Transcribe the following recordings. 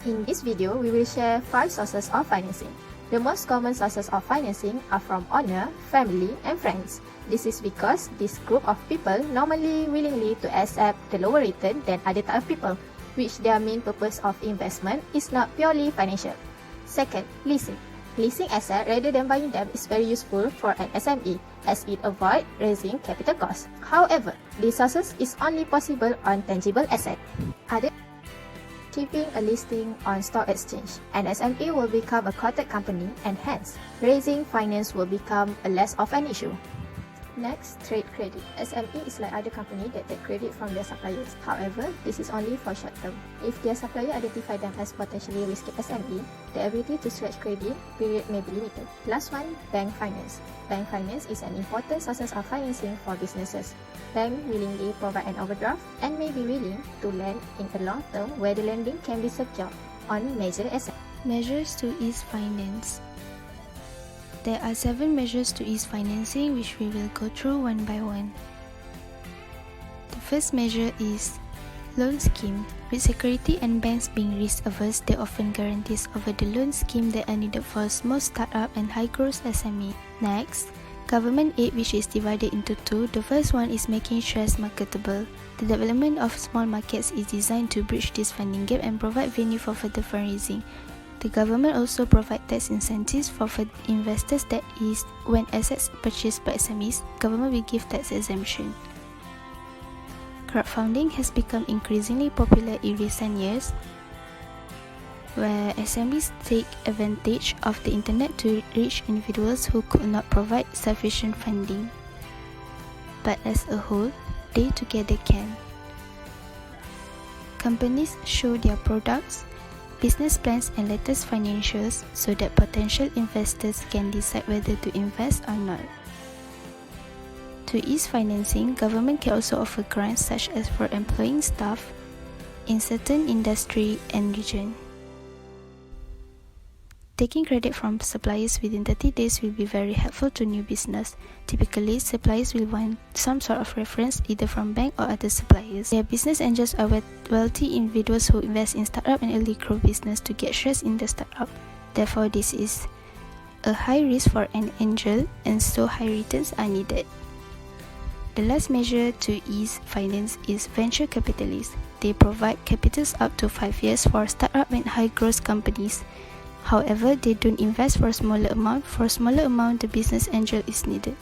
In this video, we will share 5 sources of financing. The most common sources of financing are from owner, family, and friends. This is because this group of people normally willingly to accept the lower return than other type of people, which their main purpose of investment is not purely financial. Second, leasing. Leasing asset rather than buying them is very useful for an SME as it avoids raising capital costs. However, these sources is only possible on tangible asset. Other achieving a listing on stock exchange, an SME will become a quoted company and hence, raising finance will become less of an issue. Next, trade credit. SME is like other company that take credit from their suppliers. However, this is only for short term. If their supplier identify them as potentially risky SME, the ability to stretch credit period may be limited. Last one, bank finance. Bank finance is an important source of financing for businesses. Bank willingly provide an overdraft and may be willing to lend in a long term where the lending can be secured on major assets. Measures to ease finance. There are 7 measures to ease financing which we will go through one by one. The first measure is loan scheme. With security and banks being risk-averse, they often guarantees over the loan scheme that are needed for small startup and high-growth SME. Next, government aid, which is divided into 2. The first one is making shares marketable. The development of small markets is designed to bridge this funding gap and provide venue for further fundraising. The government also provides tax incentives for investors, that is, when assets purchased by SMEs, government will give tax exemption. Crowdfunding has become increasingly popular in recent years, where SMEs take advantage of the internet to reach individuals who could not provide sufficient funding. But as a whole, they together can. Companies show their products, business plans and latest financials so that potential investors can decide whether to invest or not. To ease financing, government can also offer grants such as for employing staff in certain industry and region. Taking credit from suppliers within 30 days will be very helpful to new business. Typically, suppliers will want some sort of reference either from bank or other suppliers. Their business angels are wealthy individuals who invest in startup and early grow business to get shares in the startup. Therefore, this is a high risk for an angel and so high returns are needed. The last measure to ease finance is venture capitalists. They provide capitals up to 5 years for startup and high growth companies. However, they don't invest for a smaller amount. For a smaller amount, the business angel is needed.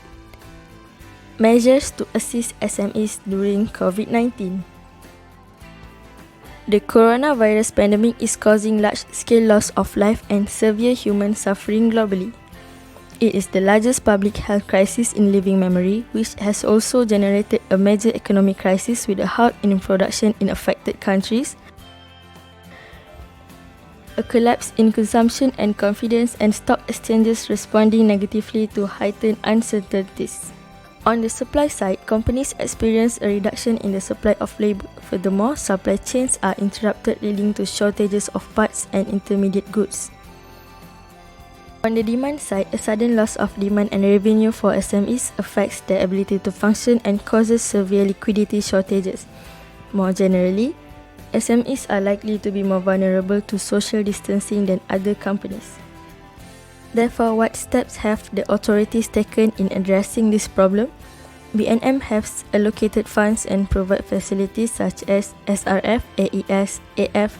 Measures to assist SMEs during COVID-19. The coronavirus pandemic is causing large-scale loss of life and severe human suffering globally. It is the largest public health crisis in living memory, which has also generated a major economic crisis with a halt in production in affected countries, a collapse in consumption and confidence, and stock exchanges responding negatively to heightened uncertainties. On the supply side, companies experience a reduction in the supply of labor. Furthermore, supply chains are interrupted, leading to shortages of parts and intermediate goods. On the demand side, a sudden loss of demand and revenue for SMEs affects their ability to function and causes severe liquidity shortages. More generally, SMEs are likely to be more vulnerable to social distancing than other companies. Therefore, what steps have the authorities taken in addressing this problem? BNM has allocated funds and provide facilities such as SRF, AES, AF,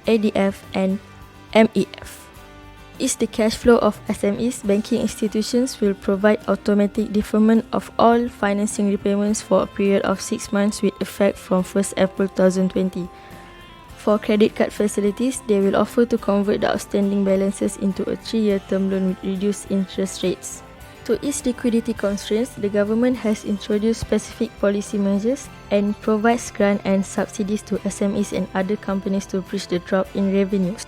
ADF, and MEF. Is the cash flow of SMEs, banking institutions will provide automatic deferment of all financing repayments for a period of 6 months with effect from 1st April 2020. For credit card facilities, they will offer to convert the outstanding balances into a 3-year term loan with reduced interest rates. To ease liquidity constraints, the government has introduced specific policy measures and provides grants and subsidies to SMEs and other companies to bridge the drop in revenues.